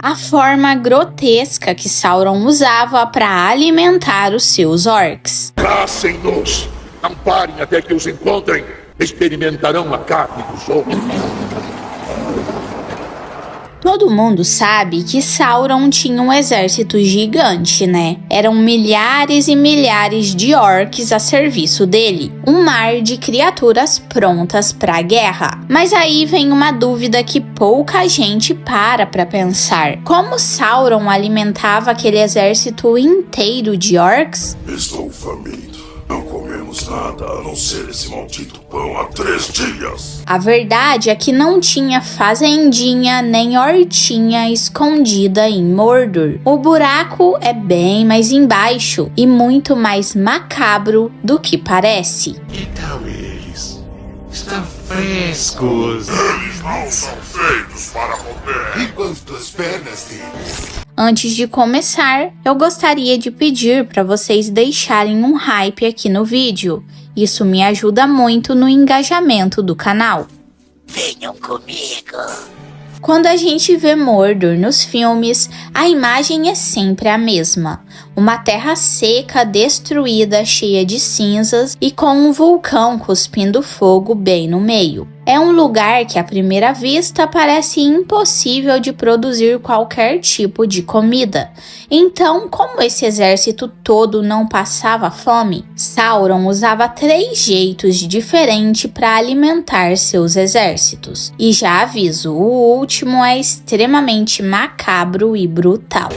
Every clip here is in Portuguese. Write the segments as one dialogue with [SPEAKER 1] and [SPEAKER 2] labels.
[SPEAKER 1] A forma grotesca que Sauron usava para alimentar os seus orcs.
[SPEAKER 2] Caçem-nos! Não parem até que os encontrem! Experimentarão a carne dos outros.
[SPEAKER 1] Todo mundo sabe que Sauron tinha um exército gigante, né? Eram milhares e milhares de orcs a serviço dele. Um mar de criaturas prontas para a guerra. Mas aí vem uma dúvida que pouca gente para pensar. Como Sauron alimentava aquele exército inteiro de orcs?
[SPEAKER 3] Estou faminto. Não comemos nada a não ser esse maldito pão há 3 dias.
[SPEAKER 1] A verdade é que não tinha fazendinha nem hortinha escondida em Mordor. O buraco é bem mais embaixo e muito mais macabro do que parece.
[SPEAKER 4] Que tal eles? Estão frescos.
[SPEAKER 3] Eles não são feitos para comer.
[SPEAKER 4] Enquanto as pernas deles.
[SPEAKER 1] Antes de começar, eu gostaria de pedir para vocês deixarem um hype aqui no vídeo. Isso me ajuda muito no engajamento do canal.
[SPEAKER 4] Venham comigo.
[SPEAKER 1] Quando a gente vê Mordor nos filmes, a imagem é sempre a mesma. Uma terra seca, destruída, cheia de cinzas e com um vulcão cuspindo fogo bem no meio. É um lugar que à primeira vista parece impossível de produzir qualquer tipo de comida. Então, como esse exército todo não passava fome, Sauron usava 3 jeitos diferentes para alimentar seus exércitos. E já aviso, o último é extremamente macabro e brutal.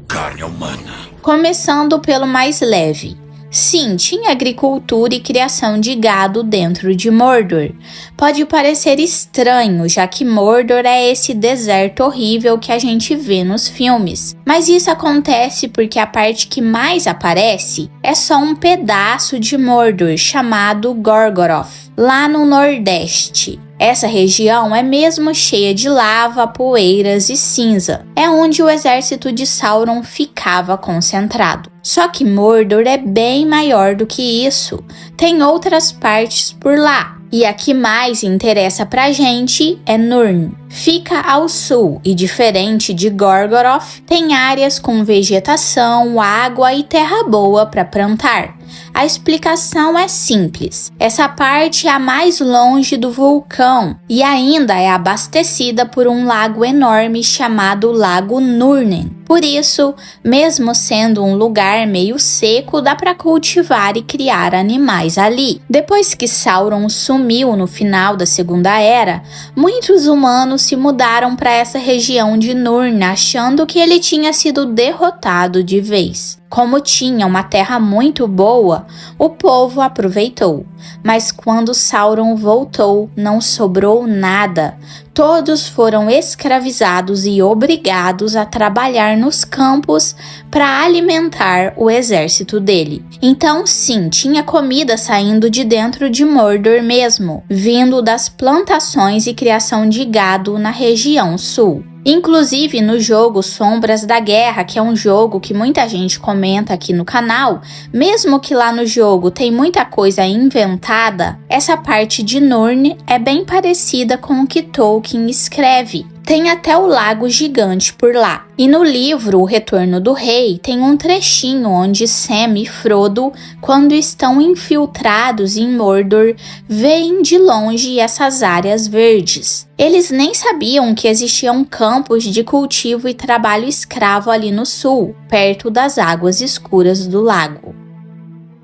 [SPEAKER 4] Carne humana.
[SPEAKER 1] Começando pelo mais leve. Sim, tinha agricultura e criação de gado dentro de Mordor. Pode parecer estranho, já que Mordor é esse deserto horrível que a gente vê nos filmes. Mas isso acontece porque a parte que mais aparece é só um pedaço de Mordor chamado Gorgoroth, lá no Nordeste. Essa região é mesmo cheia de lava, poeiras e cinza. É onde o exército de Sauron ficava concentrado. Só que Mordor é bem maior do que isso. Tem outras partes por lá. E a que mais interessa pra gente é Nurn. Fica ao sul e, diferente de Gorgoroth, tem áreas com vegetação, água e terra boa para plantar. A explicação é simples. Essa parte é a mais longe do vulcão e ainda é abastecida por um lago enorme chamado Lago Nurnen. Por isso, mesmo sendo um lugar meio seco, dá para cultivar e criar animais ali. Depois que Sauron sumiu no final da Segunda Era, muitos humanos se mudaram para essa região de Nurn, achando que ele tinha sido derrotado de vez. Como tinha uma terra muito boa, o povo aproveitou. Mas quando Sauron voltou, não sobrou nada. Todos foram escravizados e obrigados a trabalhar nos campos para alimentar o exército dele. Então, sim, tinha comida saindo de dentro de Mordor mesmo, vindo das plantações e criação de gado na região sul. Inclusive no jogo Sombras da Guerra, que é um jogo que muita gente comenta aqui no canal, mesmo que lá no jogo tem muita coisa inventada, essa parte de Nurn é bem parecida com o que Tolkien escreve. Tem até o lago gigante por lá. E no livro O Retorno do Rei tem um trechinho onde Sam e Frodo, quando estão infiltrados em Mordor, veem de longe essas áreas verdes. Eles nem sabiam que existiam campos de cultivo e trabalho escravo ali no sul, perto das águas escuras do lago.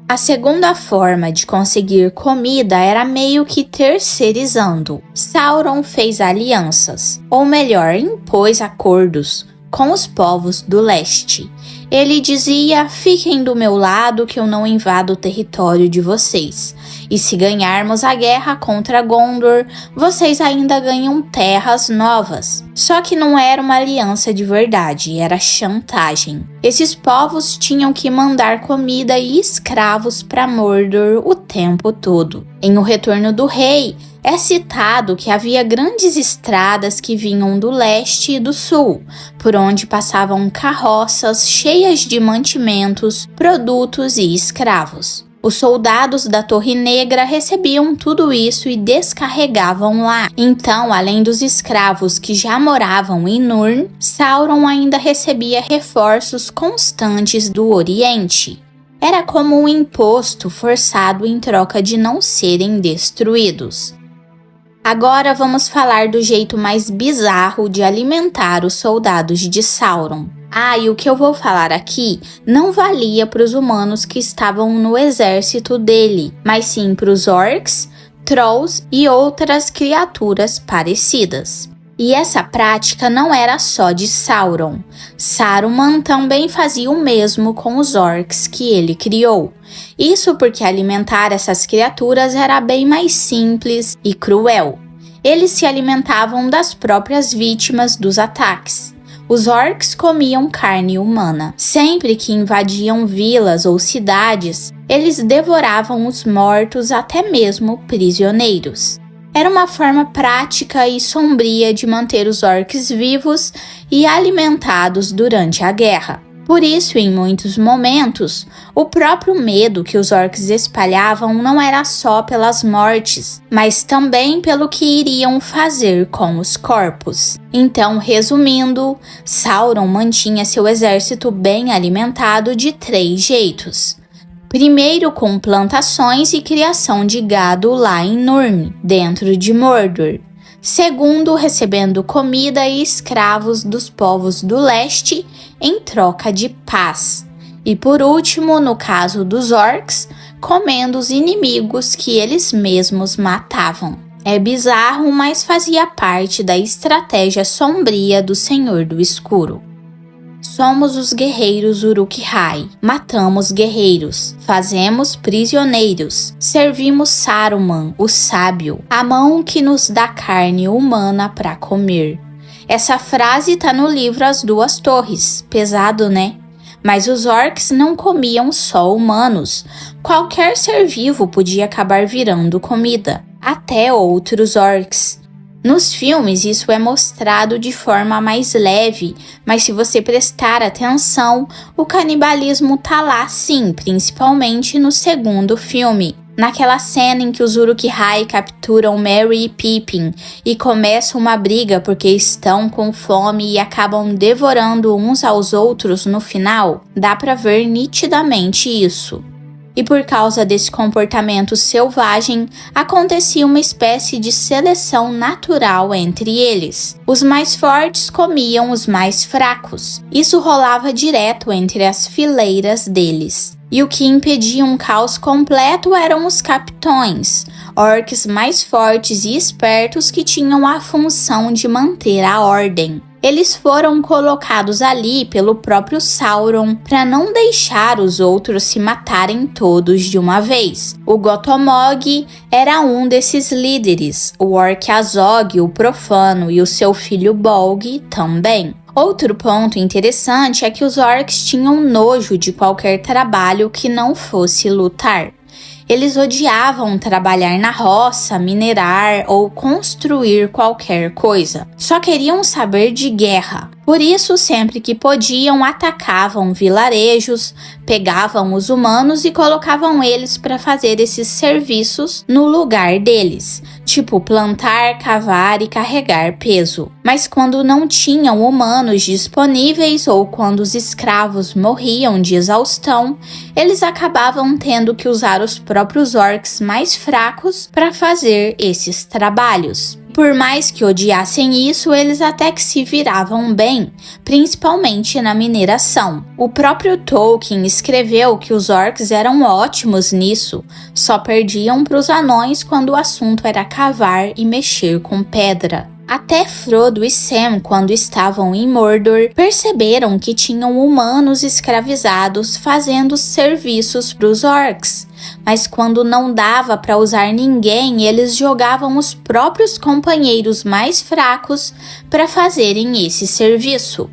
[SPEAKER 1] A segunda forma de conseguir comida era meio que terceirizando. Sauron fez alianças, ou melhor, impôs acordos com os povos do leste. Ele dizia: fiquem do meu lado que eu não invado o território de vocês. E se ganharmos a guerra contra Gondor, vocês ainda ganham terras novas. Só que não era uma aliança de verdade, era chantagem. Esses povos tinham que mandar comida e escravos para Mordor o tempo todo. Em O Retorno do Rei, é citado que havia grandes estradas que vinham do leste e do sul, por onde passavam carroças cheias de mantimentos, produtos e escravos. Os soldados da Torre Negra recebiam tudo isso e descarregavam lá. Então, além dos escravos que já moravam em Nurn, Sauron ainda recebia reforços constantes do Oriente. Era como um imposto forçado em troca de não serem destruídos. Agora vamos falar do jeito mais bizarro de alimentar os soldados de Sauron. E o que eu vou falar aqui não valia para os humanos que estavam no exército dele, mas sim para os orcs, trolls e outras criaturas parecidas. E essa prática não era só de Sauron. Saruman também fazia o mesmo com os orcs que ele criou. Isso porque alimentar essas criaturas era bem mais simples e cruel. Eles se alimentavam das próprias vítimas dos ataques. Os orcs comiam carne humana. Sempre que invadiam vilas ou cidades, eles devoravam os mortos, até mesmo prisioneiros. Era uma forma prática e sombria de manter os orcs vivos e alimentados durante a guerra. Por isso, em muitos momentos, o próprio medo que os orcs espalhavam não era só pelas mortes, mas também pelo que iriam fazer com os corpos. Então, resumindo, Sauron mantinha seu exército bem alimentado de 3 jeitos. Primeiro, com plantações e criação de gado lá em Nurn, dentro de Mordor. Segundo, recebendo comida e escravos dos povos do leste em troca de paz. E por último, no caso dos orcs, comendo os inimigos que eles mesmos matavam. É bizarro, mas fazia parte da estratégia sombria do Senhor do Escuro. Somos os guerreiros Uruk-hai. Matamos guerreiros, fazemos prisioneiros, servimos Saruman, o sábio, a mão que nos dá carne humana para comer. Essa frase tá no livro As Duas Torres. Pesado, né? Mas os orcs não comiam só humanos. Qualquer ser vivo podia acabar virando comida, até outros orcs. Nos filmes isso é mostrado de forma mais leve, mas se você prestar atenção, o canibalismo tá lá sim, principalmente no segundo filme. Naquela cena em que os Uruk-hai capturam Merry e Pippin e começam uma briga porque estão com fome e acabam devorando uns aos outros no final, dá pra ver nitidamente isso. E por causa desse comportamento selvagem, acontecia uma espécie de seleção natural entre eles. Os mais fortes comiam os mais fracos. Isso rolava direto entre as fileiras deles. E o que impedia um caos completo eram os capitões, orcs mais fortes e espertos que tinham a função de manter a ordem. Eles foram colocados ali pelo próprio Sauron para não deixar os outros se matarem todos de uma vez. O Gotomog era um desses líderes, o orc Azog, o profano, e o seu filho Bolg também. Outro ponto interessante é que os orcs tinham nojo de qualquer trabalho que não fosse lutar. Eles odiavam trabalhar na roça, minerar ou construir qualquer coisa. Só queriam saber de guerra. Por isso, sempre que podiam, atacavam vilarejos, pegavam os humanos e colocavam eles para fazer esses serviços no lugar deles, tipo plantar, cavar e carregar peso. Mas quando não tinham humanos disponíveis ou quando os escravos morriam de exaustão, eles acabavam tendo que usar os próprios orcs mais fracos para fazer esses trabalhos. Por mais que odiassem isso, eles até que se viravam bem, principalmente na mineração. O próprio Tolkien escreveu que os orcs eram ótimos nisso, só perdiam para os anões quando o assunto era cavar e mexer com pedra. Até Frodo e Sam, quando estavam em Mordor, perceberam que tinham humanos escravizados fazendo serviços para os orcs. Mas quando não dava para usar ninguém, eles jogavam os próprios companheiros mais fracos para fazerem esse serviço.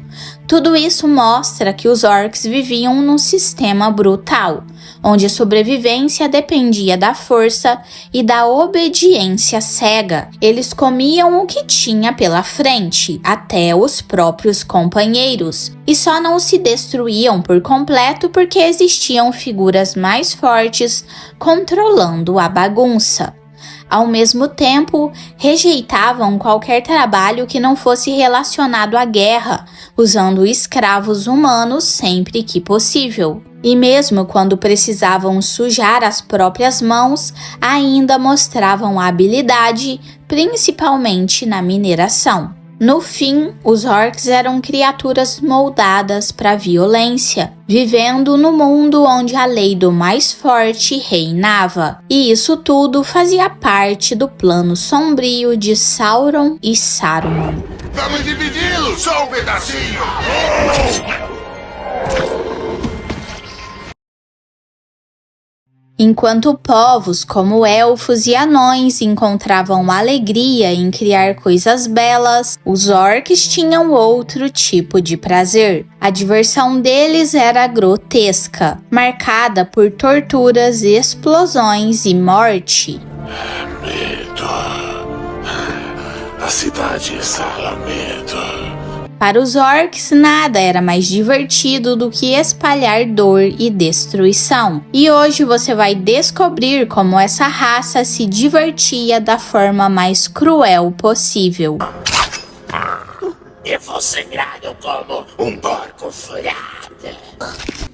[SPEAKER 1] Tudo isso mostra que os orcs viviam num sistema brutal. onde a sobrevivência dependia da força e da obediência cega. Eles comiam o que tinha pela frente, até os próprios companheiros, e só não se destruíam por completo porque existiam figuras mais fortes controlando a bagunça. Ao mesmo tempo, rejeitavam qualquer trabalho que não fosse relacionado à guerra, usando escravos humanos sempre que possível. E mesmo quando precisavam sujar as próprias mãos, ainda mostravam habilidade, principalmente na mineração. No fim, os orcs eram criaturas moldadas para a violência, vivendo no mundo onde a lei do mais forte reinava. E isso tudo fazia parte do plano sombrio de Sauron e Saruman.
[SPEAKER 4] Vamos dividi-los, só um pedacinho!
[SPEAKER 1] Enquanto povos como elfos e anões encontravam alegria em criar coisas belas, os orcs tinham outro tipo de prazer. A diversão deles era grotesca, marcada por torturas, explosões e morte.
[SPEAKER 3] Medo. A cidade exala medo.
[SPEAKER 1] Para os orcs, nada era mais divertido do que espalhar dor e destruição. E hoje você vai descobrir como essa raça se divertia da forma mais cruel possível.
[SPEAKER 4] Eu vou sangrado como um porco furado.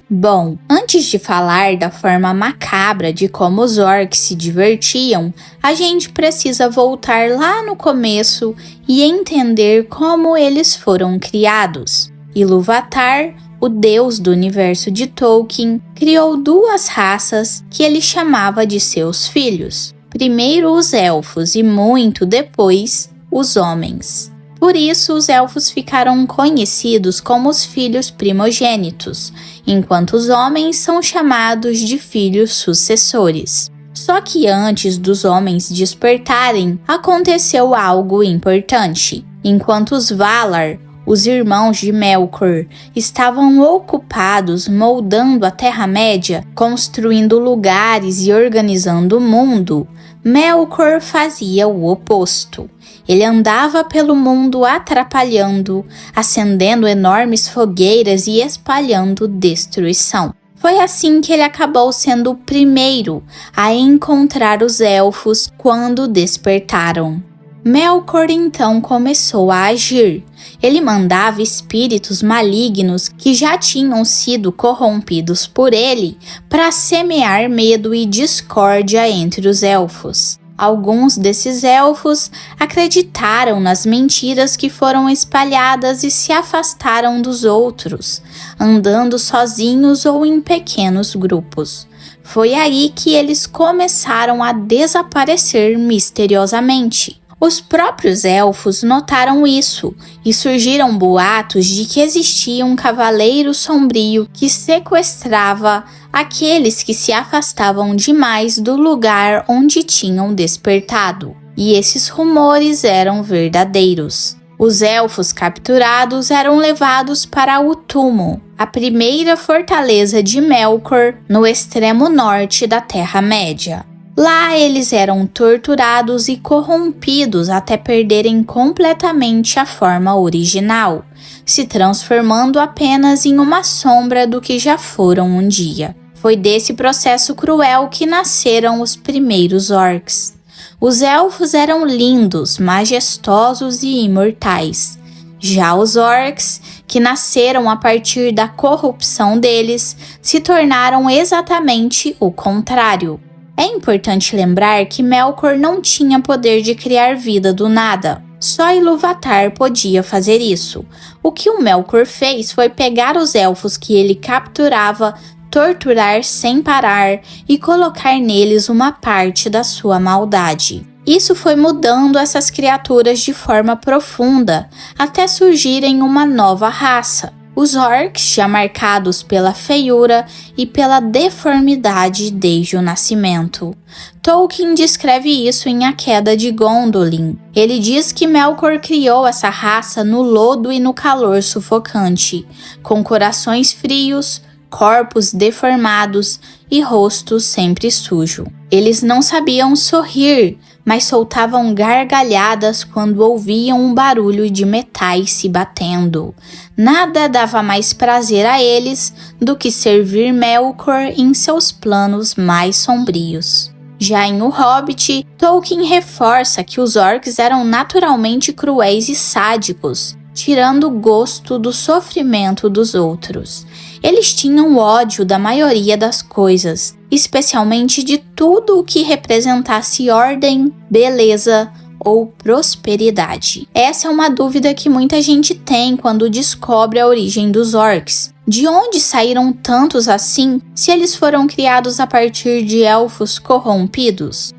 [SPEAKER 1] Bom, antes de falar da forma macabra de como os orcs se divertiam, a gente precisa voltar lá no começo e entender como eles foram criados. Ilúvatar, o deus do universo de Tolkien, criou duas raças que ele chamava de seus filhos. Primeiro os elfos e muito depois os homens. Por isso, os elfos ficaram conhecidos como os filhos primogênitos, enquanto os homens são chamados de filhos sucessores. Só que antes dos homens despertarem, aconteceu algo importante. Enquanto os Valar, os irmãos de Melkor, estavam ocupados moldando a Terra-média, construindo lugares e organizando o mundo, Melkor fazia o oposto. Ele andava pelo mundo atrapalhando, acendendo enormes fogueiras e espalhando destruição. Foi assim que ele acabou sendo o primeiro a encontrar os elfos quando despertaram. Melkor então começou a agir. Ele mandava espíritos malignos que já tinham sido corrompidos por ele para semear medo e discórdia entre os elfos. Alguns desses elfos acreditaram nas mentiras que foram espalhadas e se afastaram dos outros, andando sozinhos ou em pequenos grupos. Foi aí que eles começaram a desaparecer misteriosamente. Os próprios elfos notaram isso e surgiram boatos de que existia um cavaleiro sombrio que sequestrava aqueles que se afastavam demais do lugar onde tinham despertado. E esses rumores eram verdadeiros. Os elfos capturados eram levados para Utumo, a primeira fortaleza de Melkor, no extremo norte da Terra-média. Lá eles eram torturados e corrompidos até perderem completamente a forma original, se transformando apenas em uma sombra do que já foram um dia. Foi desse processo cruel que nasceram os primeiros orcs. Os elfos eram lindos, majestosos e imortais. Já os orcs, que nasceram a partir da corrupção deles, se tornaram exatamente o contrário. É importante lembrar que Melkor não tinha poder de criar vida do nada. Só Ilúvatar podia fazer isso. O que o Melkor fez foi pegar os elfos que ele capturava, torturar sem parar e colocar neles uma parte da sua maldade. Isso foi mudando essas criaturas de forma profunda, até surgirem uma nova raça. Os orcs, já marcados pela feiura e pela deformidade desde o nascimento. Tolkien descreve isso em A Queda de Gondolin. Ele diz que Melkor criou essa raça no lodo e no calor sufocante, com corações frios, corpos deformados e rostos sempre sujos. Eles não sabiam sorrir, mas soltavam gargalhadas quando ouviam um barulho de metais se batendo. Nada dava mais prazer a eles do que servir Melkor em seus planos mais sombrios. Já em O Hobbit, Tolkien reforça que os orcs eram naturalmente cruéis e sádicos, tirando o gosto do sofrimento dos outros. Eles tinham ódio da maioria das coisas, especialmente de tudo o que representasse ordem, beleza ou prosperidade. Essa é uma dúvida que muita gente tem quando descobre a origem dos orcs. De onde saíram tantos assim, se eles foram criados a partir de elfos corrompidos?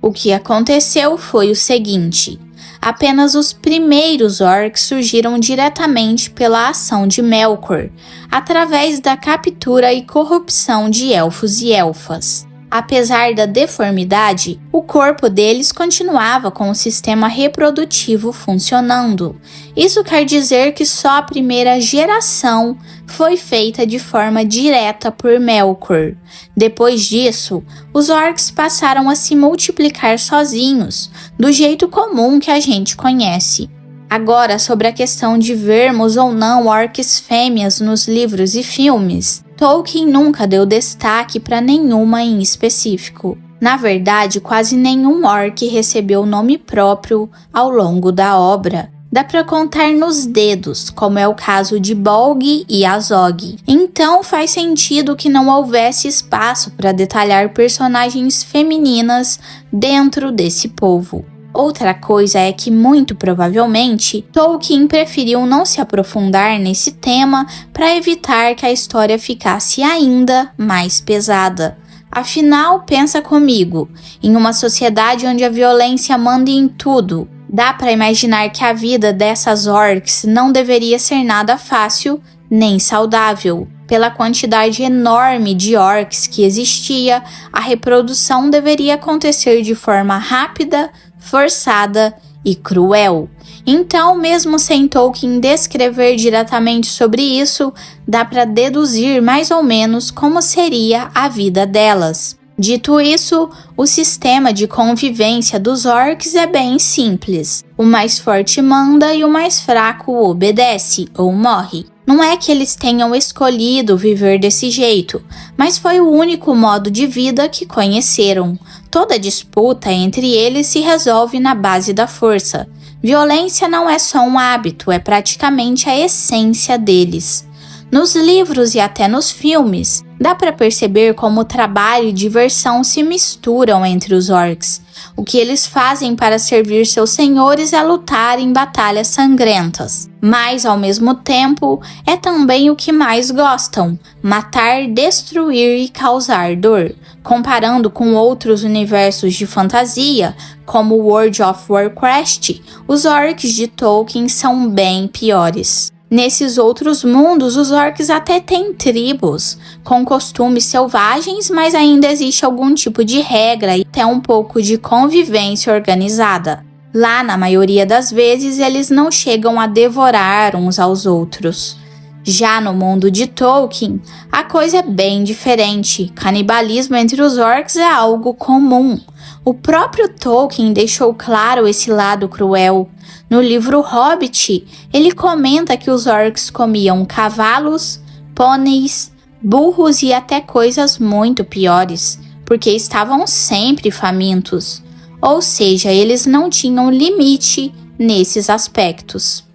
[SPEAKER 1] O que aconteceu foi o seguinte: apenas os primeiros orcs surgiram diretamente pela ação de Melkor, através da captura e corrupção de elfos e elfas. Apesar da deformidade, o corpo deles continuava com o sistema reprodutivo funcionando. Isso quer dizer que só a primeira geração foi feita de forma direta por Melkor. Depois disso, os orcs passaram a se multiplicar sozinhos, do jeito comum que a gente conhece. Agora, sobre a questão de vermos ou não orcs fêmeas nos livros e filmes, Tolkien nunca deu destaque para nenhuma em específico. Na verdade, quase nenhum orc recebeu nome próprio ao longo da obra. Dá para contar nos dedos, como é o caso de Bolg e Azog. Então faz sentido que não houvesse espaço para detalhar personagens femininas dentro desse povo. Outra coisa é que, muito provavelmente, Tolkien preferiu não se aprofundar nesse tema para evitar que a história ficasse ainda mais pesada. Afinal, pensa comigo, em uma sociedade onde a violência manda em tudo, dá para imaginar que a vida dessas orcs não deveria ser nada fácil nem saudável. Pela quantidade enorme de orcs que existia, a reprodução deveria acontecer de forma rápida, forçada e cruel. Então, mesmo sem Tolkien descrever diretamente sobre isso, dá para deduzir mais ou menos como seria a vida delas. Dito isso, o sistema de convivência dos orcs é bem simples. O mais forte manda e o mais fraco obedece ou morre. Não é que eles tenham escolhido viver desse jeito, mas foi o único modo de vida que conheceram. Toda disputa entre eles se resolve na base da força. Violência não é só um hábito, é praticamente a essência deles. Nos livros e até nos filmes, dá para perceber como o trabalho e diversão se misturam entre os orcs. O que eles fazem para servir seus senhores é lutar em batalhas sangrentas. Mas, ao mesmo tempo, é também o que mais gostam: matar, destruir e causar dor. Comparando com outros universos de fantasia, como World of Warcraft, os orcs de Tolkien são bem piores. Nesses outros mundos, os orcs até têm tribos, com costumes selvagens, mas ainda existe algum tipo de regra e até um pouco de convivência organizada. Lá, na maioria das vezes, eles não chegam a devorar uns aos outros. Já no mundo de Tolkien, a coisa é bem diferente. Canibalismo entre os orcs é algo comum. O próprio Tolkien deixou claro esse lado cruel. No livro Hobbit, ele comenta que os orcs comiam cavalos, pôneis, burros e até coisas muito piores, porque estavam sempre famintos. Ou seja, eles não tinham limite nesses aspectos.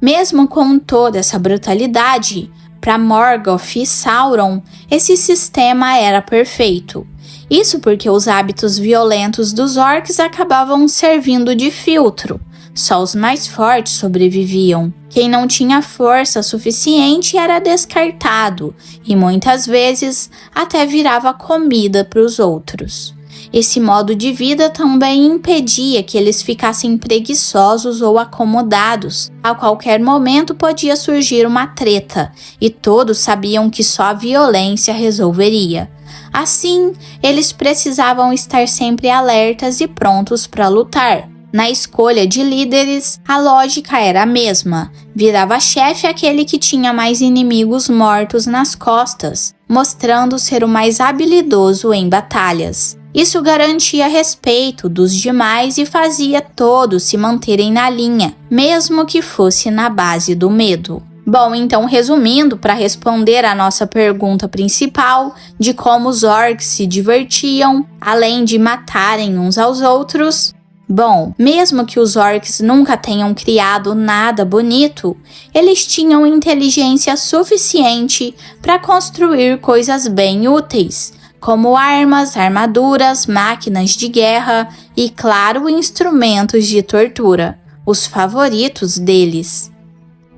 [SPEAKER 1] Mesmo com toda essa brutalidade, para Morgoth e Sauron, esse sistema era perfeito. Isso porque os hábitos violentos dos orcs acabavam servindo de filtro. Só os mais fortes sobreviviam. Quem não tinha força suficiente era descartado e muitas vezes até virava comida para os outros. Esse modo de vida também impedia que eles ficassem preguiçosos ou acomodados. A qualquer momento podia surgir uma treta, e todos sabiam que só a violência resolveria. Assim, eles precisavam estar sempre alertas e prontos para lutar. Na escolha de líderes, a lógica era a mesma. Virava chefe aquele que tinha mais inimigos mortos nas costas, mostrando ser o mais habilidoso em batalhas. Isso garantia respeito dos demais e fazia todos se manterem na linha, mesmo que fosse na base do medo. Bom, então resumindo, para responder a nossa pergunta principal de como os orcs se divertiam, além de matarem uns aos outros, bom, mesmo que os orcs nunca tenham criado nada bonito, eles tinham inteligência suficiente para construir coisas bem úteis, como armas, armaduras, máquinas de guerra e, claro, instrumentos de tortura, os favoritos deles.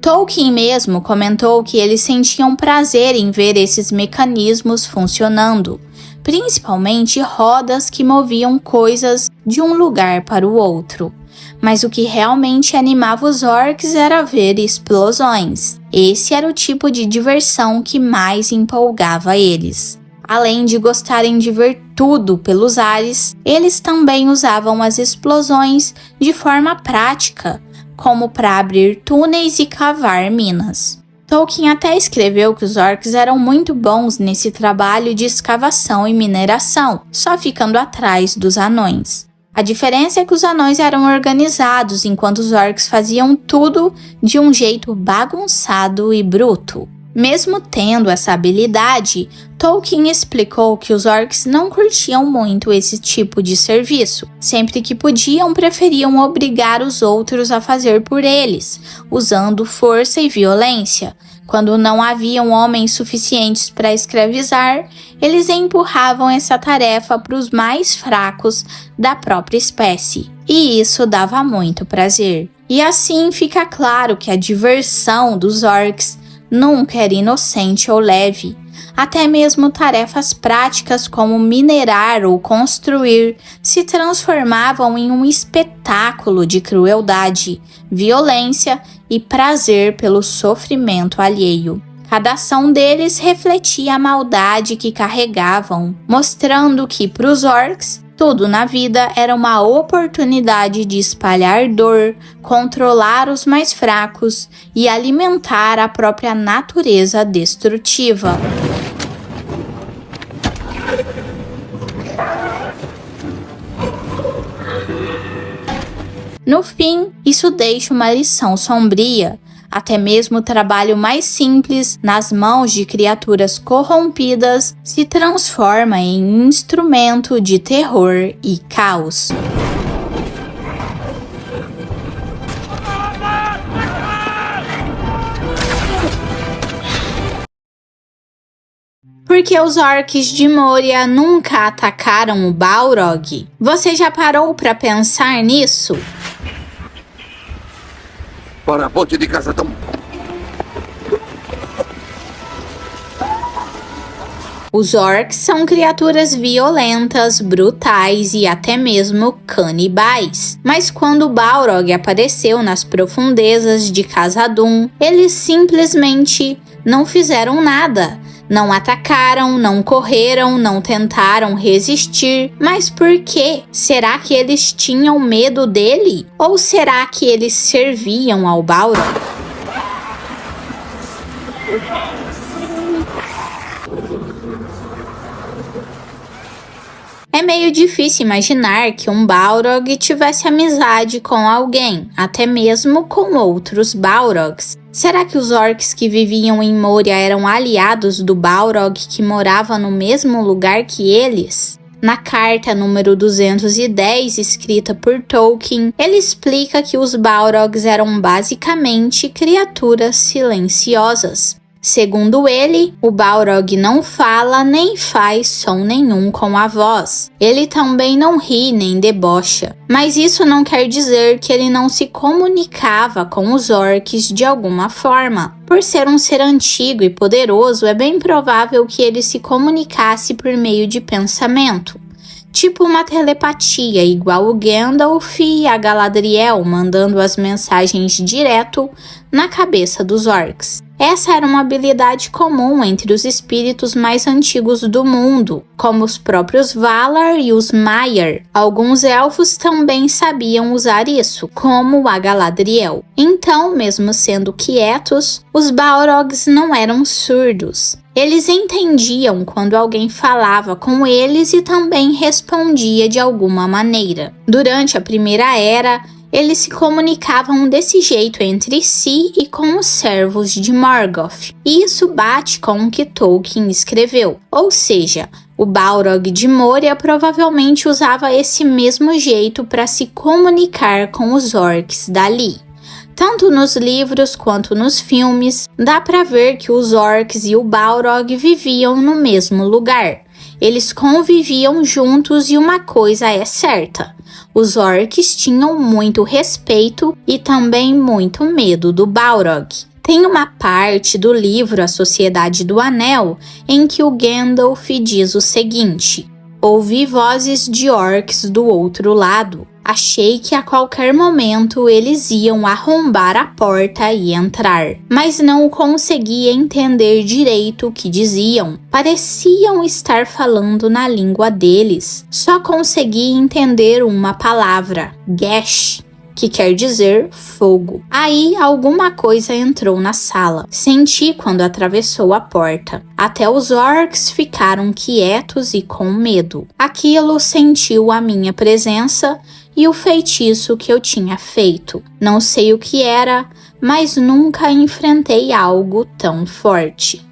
[SPEAKER 1] Tolkien mesmo comentou que eles sentiam prazer em ver esses mecanismos funcionando, principalmente rodas que moviam coisas de um lugar para o outro. Mas o que realmente animava os orcs era ver explosões. Esse era o tipo de diversão que mais empolgava eles. Além de gostarem de ver tudo pelos ares, eles também usavam as explosões de forma prática, como para abrir túneis e cavar minas. Tolkien até escreveu que os orcs eram muito bons nesse trabalho de escavação e mineração, só ficando atrás dos anões. A diferença é que os anões eram organizados, enquanto os orcs faziam tudo de um jeito bagunçado e bruto. Mesmo tendo essa habilidade, Tolkien explicou que os orcs não curtiam muito esse tipo de serviço. Sempre que podiam, preferiam obrigar os outros a fazer por eles, usando força e violência. Quando não haviam homens suficientes para escravizar, eles empurravam essa tarefa para os mais fracos da própria espécie. E isso dava muito prazer. E assim fica claro que a diversão dos orcs nunca era inocente ou leve. Até mesmo tarefas práticas como minerar ou construir se transformavam em um espetáculo de crueldade, violência e prazer pelo sofrimento alheio. Cada ação deles refletia a maldade que carregavam, mostrando que, para os orcs, tudo na vida era uma oportunidade de espalhar dor, controlar os mais fracos e alimentar a própria natureza destrutiva. No fim, isso deixa uma lição sombria. Até mesmo o trabalho mais simples, nas mãos de criaturas corrompidas, se transforma em instrumento de terror e caos. Por que os orcs de Moria nunca atacaram o Balrog? Você já parou para pensar nisso?
[SPEAKER 2] Para bote de caçadão.
[SPEAKER 1] Os orcs são criaturas violentas, brutais e até mesmo canibais. Mas quando Balrog apareceu nas profundezas de Khazad-dûm, eles simplesmente não fizeram nada. Não atacaram, não correram, não tentaram resistir. Mas por quê? Será que eles tinham medo dele? Ou será que eles serviam ao Balrog? É meio difícil imaginar que um Balrog tivesse amizade com alguém, até mesmo com outros Balrogs. Será que os orcs que viviam em Moria eram aliados do Balrog que morava no mesmo lugar que eles? Na carta número 210, escrita por Tolkien, ele explica que os Balrogs eram basicamente criaturas silenciosas. Segundo ele, o Balrog não fala nem faz som nenhum com a voz. Ele também não ri nem debocha. Mas isso não quer dizer que ele não se comunicava com os orcs de alguma forma. Por ser um ser antigo e poderoso, é bem provável que ele se comunicasse por meio de pensamento. Tipo uma telepatia, igual o Gandalf e a Galadriel mandando as mensagens direto na cabeça dos orcs. Essa era uma habilidade comum entre os espíritos mais antigos do mundo, como os próprios Valar e os Maiar. Alguns elfos também sabiam usar isso, como a Galadriel. Então, mesmo sendo quietos, os Balrogs não eram surdos. Eles entendiam quando alguém falava com eles e também respondia de alguma maneira. Durante a Primeira Era, eles se comunicavam desse jeito entre si e com os servos de Morgoth. E isso bate com o que Tolkien escreveu. Ou seja, o Balrog de Moria provavelmente usava esse mesmo jeito para se comunicar com os orcs dali. Tanto nos livros quanto nos filmes, dá para ver que os orcs e o Balrog viviam no mesmo lugar. Eles conviviam juntos e uma coisa é certa: os orcs tinham muito respeito e também muito medo do Balrog. Tem uma parte do livro A Sociedade do Anel em que o Gandalf diz o seguinte: ouvi vozes de orcs do outro lado. Achei que a qualquer momento eles iam arrombar a porta e entrar, mas não conseguia entender direito o que diziam. Pareciam estar falando na língua deles. Só consegui entender uma palavra, Gesh, que quer dizer fogo. Aí alguma coisa entrou na sala. Senti quando atravessou a porta. Até os orcs ficaram quietos e com medo. Aquilo sentiu a minha presença e o feitiço que eu tinha feito. Não sei o que era, mas nunca enfrentei algo tão forte.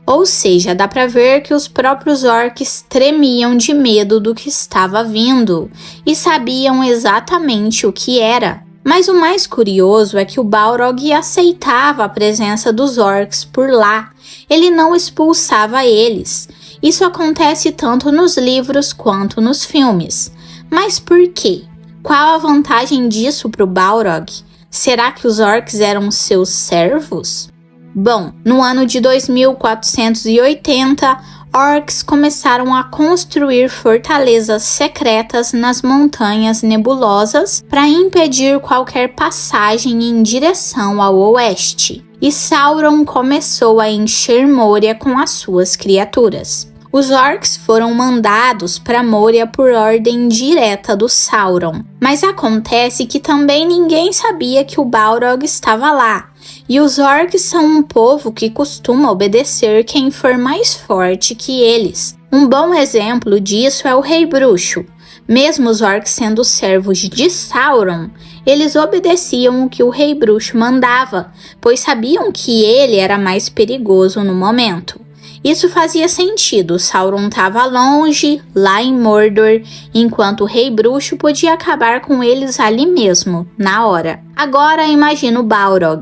[SPEAKER 1] Ou seja, dá pra ver que os próprios orcs tremiam de medo do que estava vindo e sabiam exatamente o que era. Mas o mais curioso é que o Balrog aceitava a presença dos orcs por lá. Ele não expulsava eles. Isso acontece tanto nos livros quanto nos filmes. Mas por quê? Qual a vantagem disso para o Balrog? Será que os orcs eram seus servos? Bom, no ano de 2480, orcs começaram a construir fortalezas secretas nas montanhas nebulosas para impedir qualquer passagem em direção ao oeste. E Sauron começou a encher Moria com as suas criaturas. Os orcs foram mandados para Moria por ordem direta do Sauron, mas acontece que também ninguém sabia que o Balrog estava lá, e os orcs são um povo que costuma obedecer quem for mais forte que eles. Um bom exemplo disso é o Rei Bruxo. Mesmo os orcs sendo servos de Sauron, eles obedeciam o que o Rei Bruxo mandava, pois sabiam que ele era mais perigoso no momento. Isso fazia sentido, Sauron estava longe, lá em Mordor, enquanto o Rei Bruxo podia acabar com eles ali mesmo, na hora. Agora imagina o Balrog,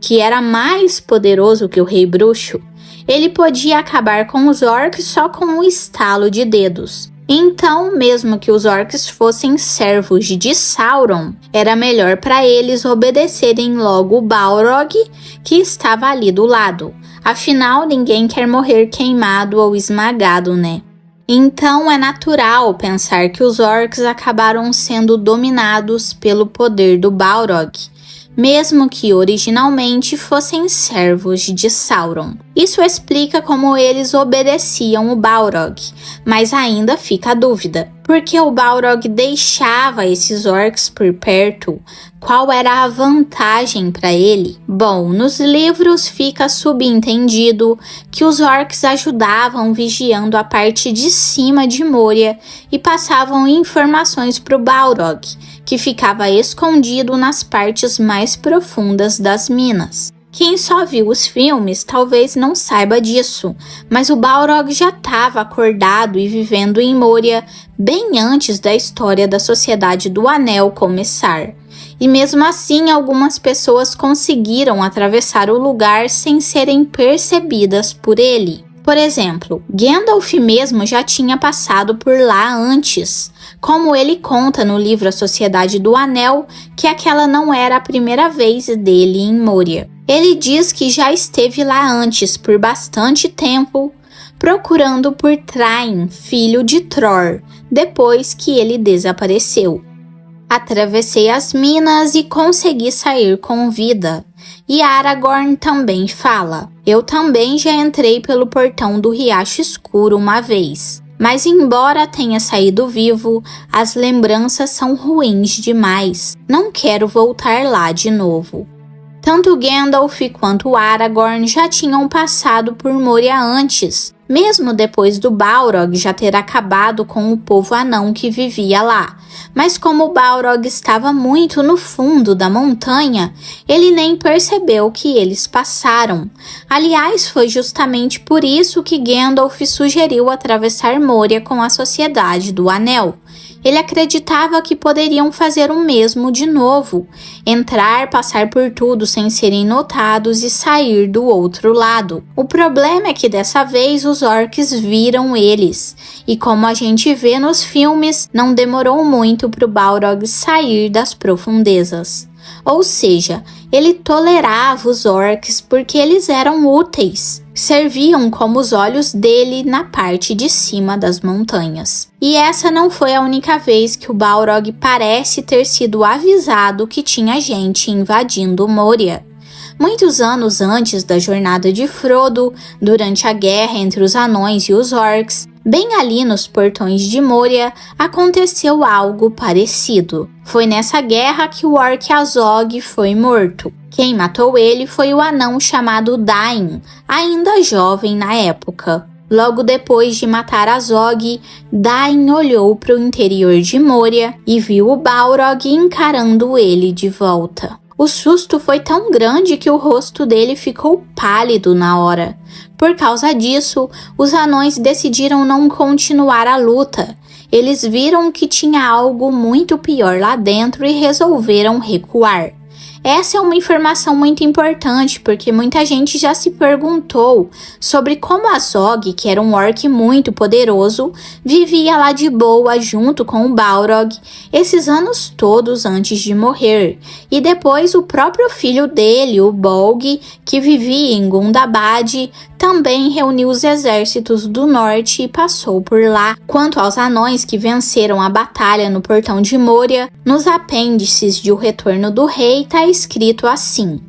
[SPEAKER 1] que era mais poderoso que o Rei Bruxo. Ele podia acabar com os orcs só com um estalo de dedos. Então, mesmo que os orcs fossem servos de Sauron, era melhor para eles obedecerem logo o Balrog, que estava ali do lado. Afinal, ninguém quer morrer queimado ou esmagado, né? Então é natural pensar que os orcs acabaram sendo dominados pelo poder do Balrog, mesmo que originalmente fossem servos de Sauron. Isso explica como eles obedeciam o Balrog, mas ainda fica a dúvida: por que o Balrog deixava esses orcs por perto? Qual era a vantagem para ele? Bom, nos livros fica subentendido que os orcs ajudavam vigiando a parte de cima de Moria e passavam informações para o Balrog, que ficava escondido nas partes mais profundas das minas. Quem só viu os filmes talvez não saiba disso, mas o Balrog já estava acordado e vivendo em Moria bem antes da história da Sociedade do Anel começar. E mesmo assim, algumas pessoas conseguiram atravessar o lugar sem serem percebidas por ele. Por exemplo, Gandalf mesmo já tinha passado por lá antes, como ele conta no livro A Sociedade do Anel, que aquela não era a primeira vez dele em Moria. Ele diz que já esteve lá antes por bastante tempo, procurando por Thrain, filho de Tror, depois que ele desapareceu. Atravessei as minas e consegui sair com vida. E Aragorn também fala: eu também já entrei pelo portão do Riacho Escuro uma vez. Mas embora tenha saído vivo, as lembranças são ruins demais. Não quero voltar lá de novo. Tanto Gandalf quanto Aragorn já tinham passado por Moria antes, mesmo depois do Balrog já ter acabado com o povo anão que vivia lá. Mas como o Balrog estava muito no fundo da montanha, ele nem percebeu que eles passaram. Aliás, foi justamente por isso que Gandalf sugeriu atravessar Moria com a Sociedade do Anel. Ele acreditava que poderiam fazer o mesmo de novo, entrar, passar por tudo sem serem notados e sair do outro lado. O problema é que dessa vez os orcs viram eles, e como a gente vê nos filmes, não demorou muito para o Balrog sair das profundezas. Ou seja, ele tolerava os orcs porque eles eram úteis. Serviam como os olhos dele na parte de cima das montanhas. E essa não foi a única vez que o Balrog parece ter sido avisado que tinha gente invadindo Moria. Muitos anos antes da jornada de Frodo, durante a guerra entre os anões e os orcs, bem ali nos portões de Moria, aconteceu algo parecido. Foi nessa guerra que o orc Azog foi morto. Quem matou ele foi o anão chamado Dain, ainda jovem na época. Logo depois de matar Azog, Dain olhou para o interior de Moria e viu o Balrog encarando ele de volta. O susto foi tão grande que o rosto dele ficou pálido na hora. Por causa disso, os anões decidiram não continuar a luta. Eles viram que tinha algo muito pior lá dentro e resolveram recuar. Essa é uma informação muito importante porque muita gente já se perguntou sobre como Azog, que era um orc muito poderoso, vivia lá de boa junto com o Balrog esses anos todos antes de morrer. E depois o próprio filho dele, o Bolg, que vivia em Gundabad, também reuniu os exércitos do norte e passou por lá. Quanto aos anões que venceram a batalha no portão de Moria, nos apêndices de O Retorno do Rei está escrito assim: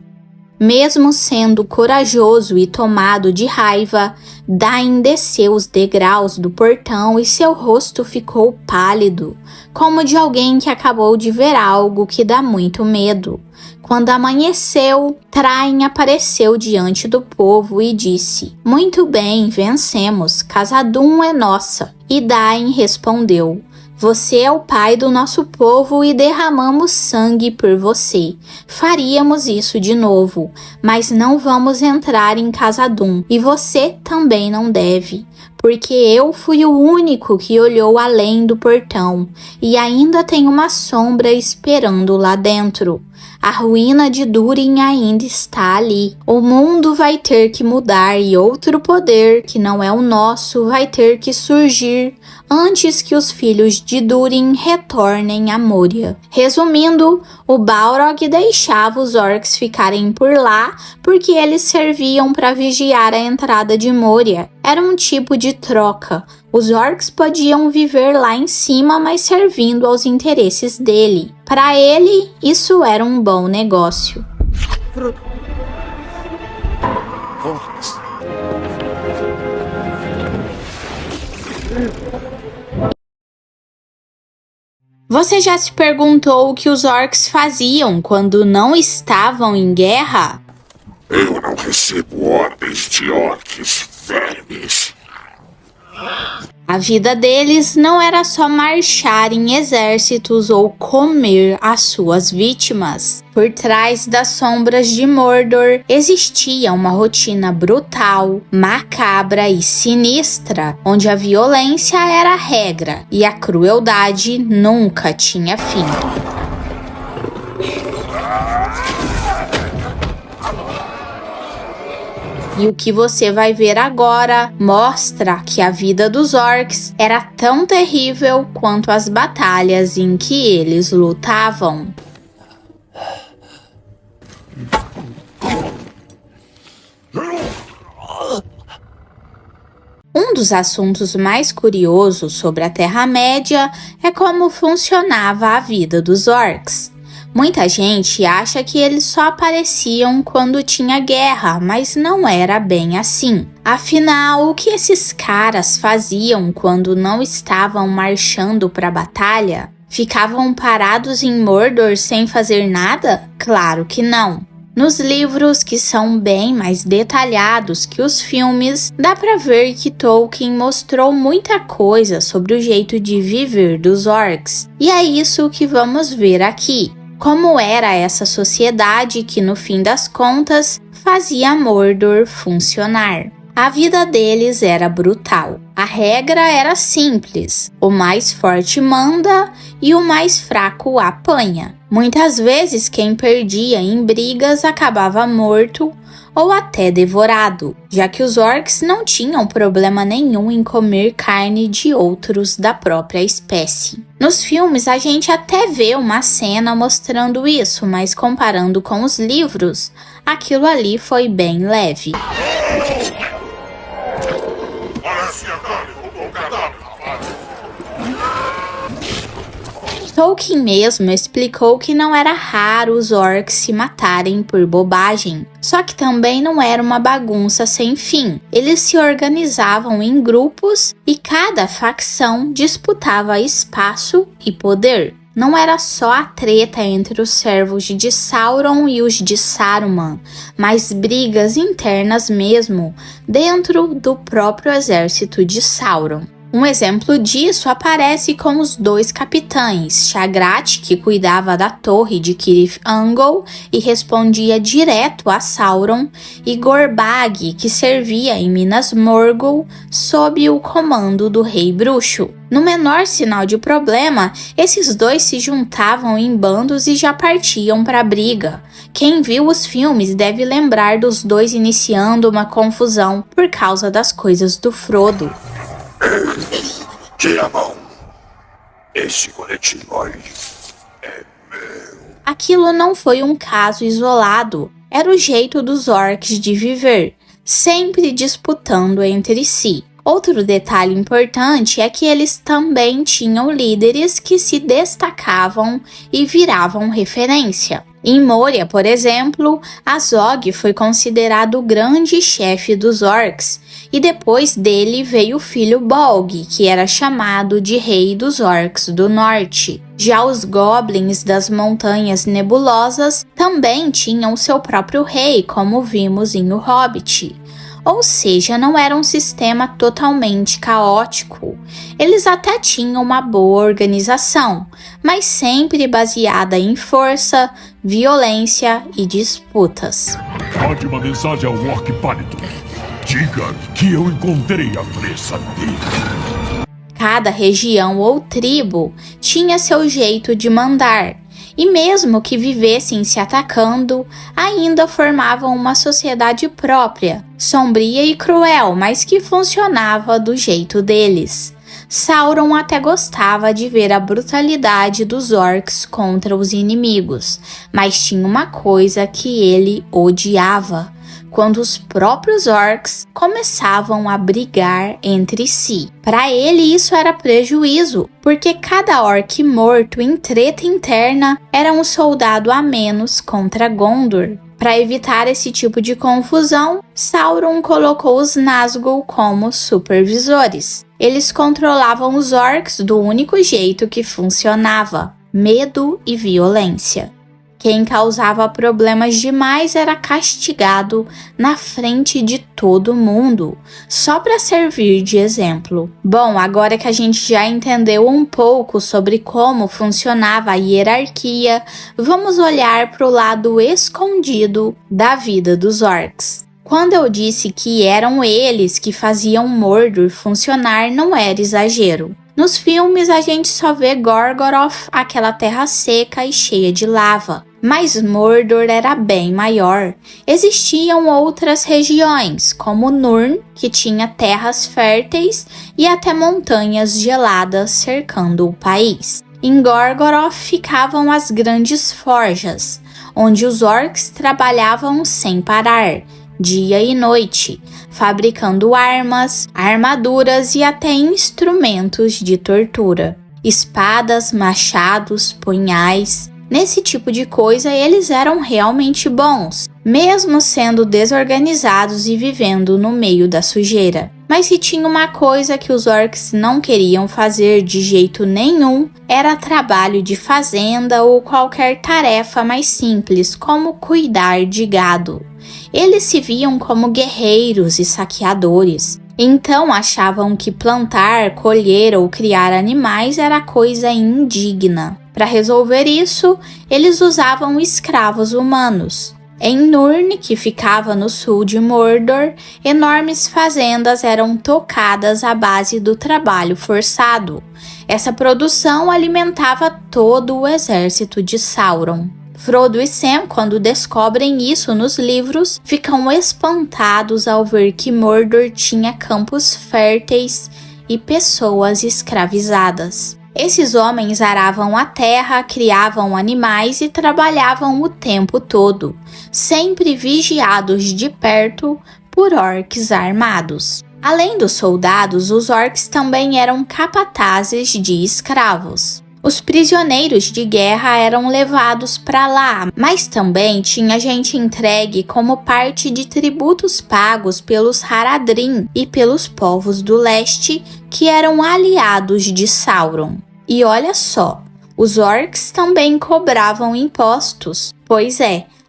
[SPEAKER 1] mesmo sendo corajoso e tomado de raiva, Dain desceu os degraus do portão e seu rosto ficou pálido, como de alguém que acabou de ver algo que dá muito medo. Quando amanheceu, Thrain apareceu diante do povo e disse: muito bem, vencemos, Khazad-dûm é nossa. E Dain respondeu: você é o pai do nosso povo e derramamos sangue por você. Faríamos isso de novo, mas não vamos entrar em Khazad-dûm e você também não deve, porque eu fui o único que olhou além do portão e ainda tem uma sombra esperando lá dentro. A ruína de Durin ainda está ali. O mundo vai ter que mudar e outro poder, que não é o nosso, vai ter que surgir antes que os filhos de Durin retornem a Moria. Resumindo, o Balrog deixava os orcs ficarem por lá porque eles serviam para vigiar a entrada de Moria. Era um tipo de troca. Os orcs podiam viver lá em cima, mas servindo aos interesses dele. Para ele, isso era um bom negócio. Você já se perguntou o que os orcs faziam quando não estavam em guerra?
[SPEAKER 3] Eu não recebo ordens de orcs, vermes.
[SPEAKER 1] A vida deles não era só marchar em exércitos ou comer as suas vítimas. Por trás das sombras de Mordor existia uma rotina brutal, macabra e sinistra, onde a violência era a regra e a crueldade nunca tinha fim. E o que você vai ver agora mostra que a vida dos orcs era tão terrível quanto as batalhas em que eles lutavam. Um dos assuntos mais curiosos sobre a Terra-média é como funcionava a vida dos orcs. Muita gente acha que eles só apareciam quando tinha guerra, mas não era bem assim. Afinal, o que esses caras faziam quando não estavam marchando para a batalha? Ficavam parados em Mordor sem fazer nada? Claro que não. Nos livros, que são bem mais detalhados que os filmes, dá pra ver que Tolkien mostrou muita coisa sobre o jeito de viver dos orcs. E é isso que vamos ver aqui. Como era essa sociedade que, no fim das contas, fazia Mordor funcionar. A vida deles era brutal. A regra era simples: o mais forte manda e o mais fraco apanha. Muitas vezes quem perdia em brigas acabava morto ou até devorado, já que os orcs não tinham problema nenhum em comer carne de outros da própria espécie. Nos filmes a gente até vê uma cena mostrando isso, mas comparando com os livros, aquilo ali foi bem leve. Tolkien mesmo explicou que não era raro os orcs se matarem por bobagem, só que também não era uma bagunça sem fim. Eles se organizavam em grupos e cada facção disputava espaço e poder. Não era só a treta entre os servos de Sauron e os de Saruman, mas brigas internas mesmo, dentro do próprio exército de Sauron. Um exemplo disso aparece com os dois capitães, Shagrat, que cuidava da torre de Cirith Ungol e respondia direto a Sauron, e Gorbag, que servia em Minas Morgul sob o comando do Rei Bruxo. No menor sinal de problema, esses dois se juntavam em bandos e já partiam para a briga. Quem viu os filmes deve lembrar dos dois iniciando uma confusão por causa das coisas do Frodo.
[SPEAKER 3] Tira a mão. Esse coletivo aí é meu.
[SPEAKER 1] Aquilo não foi um caso isolado. Era o jeito dos orcs de viver, sempre disputando entre si. Outro detalhe importante é que eles também tinham líderes que se destacavam e viravam referência. Em Moria, por exemplo, Azog foi considerado o grande chefe dos orcs, e depois dele veio o filho Bolg, que era chamado de Rei dos Orcs do Norte. Já os Goblins das Montanhas Nebulosas também tinham seu próprio rei, como vimos em O Hobbit. Ou seja, não era um sistema totalmente caótico. Eles até tinham uma boa organização, mas sempre baseada em força, violência e disputas.
[SPEAKER 5] Mande uma mensagem ao Orc Pálido. Diga que eu encontrei a presa dele.
[SPEAKER 1] Cada região ou tribo tinha seu jeito de mandar. E mesmo que vivessem se atacando, ainda formavam uma sociedade própria, sombria e cruel, mas que funcionava do jeito deles. Sauron até gostava de ver a brutalidade dos orcs contra os inimigos, mas tinha uma coisa que ele odiava: quando os próprios orcs começavam a brigar entre si. Para ele isso era prejuízo, porque cada orc morto em treta interna era um soldado a menos contra Gondor. Para evitar esse tipo de confusão, Sauron colocou os Nazgûl como supervisores. Eles controlavam os orcs do único jeito que funcionava: medo e violência. Quem causava problemas demais era castigado na frente de todo mundo, só para servir de exemplo. Bom, agora que a gente já entendeu um pouco sobre como funcionava a hierarquia, vamos olhar para o lado escondido da vida dos orcs. Quando eu disse que eram eles que faziam Mordor funcionar, não era exagero. Nos filmes a gente só vê Gorgoroth, aquela terra seca e cheia de lava. Mas Mordor era bem maior. Existiam outras regiões, como Nurn, que tinha terras férteis e até montanhas geladas cercando o país. Em Gorgoroth ficavam as grandes forjas, onde os orcs trabalhavam sem parar, dia e noite, fabricando armas, armaduras e até instrumentos de tortura. Espadas, machados, punhais. Nesse tipo de coisa eles eram realmente bons, mesmo sendo desorganizados e vivendo no meio da sujeira. Mas se tinha uma coisa que os orcs não queriam fazer de jeito nenhum, era trabalho de fazenda ou qualquer tarefa mais simples, como cuidar de gado. Eles se viam como guerreiros e saqueadores. Então achavam que plantar, colher ou criar animais era coisa indigna. Para resolver isso, eles usavam escravos humanos. Em Nurn, que ficava no sul de Mordor, enormes fazendas eram tocadas à base do trabalho forçado. Essa produção alimentava todo o exército de Sauron. Frodo e Sam, quando descobrem isso nos livros, ficam espantados ao ver que Mordor tinha campos férteis e pessoas escravizadas. Esses homens aravam a terra, criavam animais e trabalhavam o tempo todo, sempre vigiados de perto por orcs armados. Além dos soldados, os orcs também eram capatazes de escravos. Os prisioneiros de guerra eram levados para lá, mas também tinha gente entregue como parte de tributos pagos pelos Haradrim e pelos povos do leste, que eram aliados de Sauron. E olha só, os orcs também cobravam impostos, pois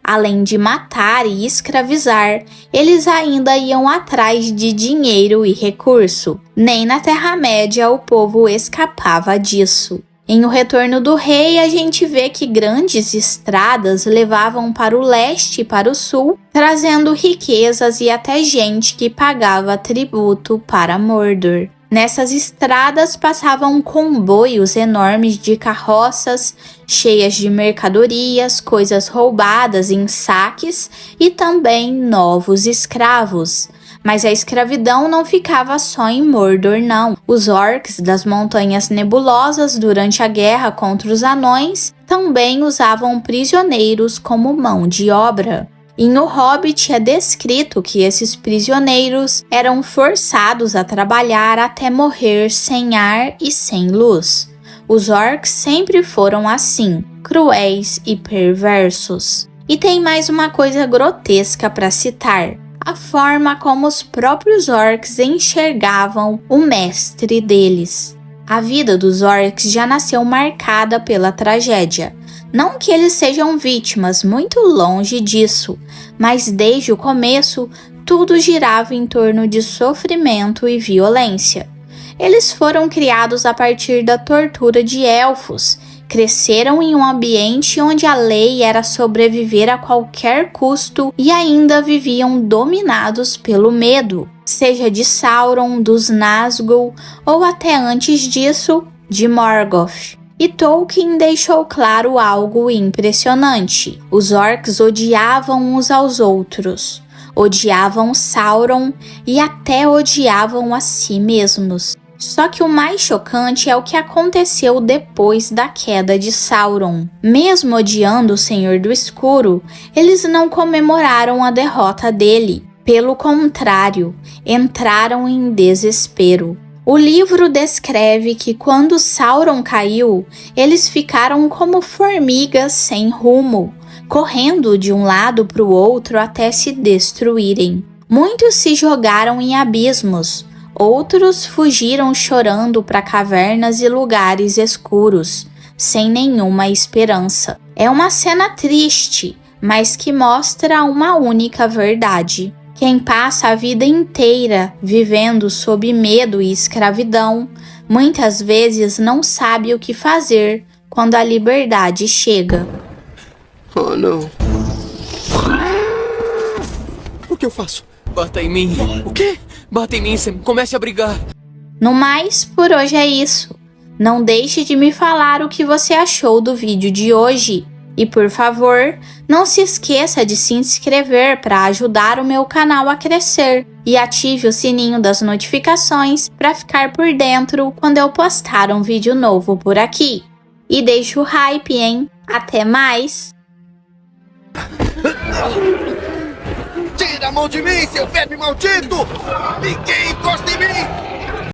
[SPEAKER 1] além de matar e escravizar, eles ainda iam atrás de dinheiro e recurso. Nem na Terra-média o povo escapava disso. Em O Retorno do Rei, a gente vê que grandes estradas levavam para o leste e para o sul, trazendo riquezas e até gente que pagava tributo para Mordor. Nessas estradas passavam comboios enormes de carroças, cheias de mercadorias, coisas roubadas em saques e também novos escravos. Mas a escravidão não ficava só em Mordor, não. Os orcs das Montanhas Nebulosas, durante a guerra contra os anões, também usavam prisioneiros como mão de obra. Em O Hobbit é descrito que esses prisioneiros eram forçados a trabalhar até morrer sem ar e sem luz. Os orcs sempre foram assim, cruéis e perversos. E tem mais uma coisa grotesca para citar: a forma como os próprios orcs enxergavam o mestre deles. A vida dos orcs já nasceu marcada pela tragédia. Não que eles sejam vítimas, muito longe disso, mas desde o começo tudo girava em torno de sofrimento e violência. Eles foram criados a partir da tortura de elfos, cresceram em um ambiente onde a lei era sobreviver a qualquer custo e ainda viviam dominados pelo medo, seja de Sauron, dos Nazgûl ou até antes disso, de Morgoth. E Tolkien deixou claro algo impressionante: os orcs odiavam uns aos outros, odiavam Sauron e até odiavam a si mesmos. Só que o mais chocante é o que aconteceu depois da queda de Sauron. Mesmo odiando o Senhor do Escuro, eles não comemoraram a derrota dele. Pelo contrário, entraram em desespero. O livro descreve que quando Sauron caiu, eles ficaram como formigas sem rumo, correndo de um lado para o outro até se destruírem. Muitos se jogaram em abismos, outros fugiram chorando para cavernas e lugares escuros, sem nenhuma esperança. É uma cena triste, mas que mostra uma única verdade. Quem passa a vida inteira vivendo sob medo e escravidão, muitas vezes não sabe o que fazer quando a liberdade chega.
[SPEAKER 6] Oh, não. O que eu faço? Bata em mim. O quê? Bata em mim, Sam. Comece a brigar.
[SPEAKER 1] No mais, por hoje é isso. Não deixe de me falar o que você achou do vídeo de hoje. E por favor, não se esqueça de se inscrever para ajudar o meu canal a crescer e ative o sininho das notificações para ficar por dentro quando eu postar um vídeo novo por aqui. E deixa o hype, hein? Até mais!
[SPEAKER 4] Tira a mão de mim, seu verme maldito! Ninguém encosta em mim!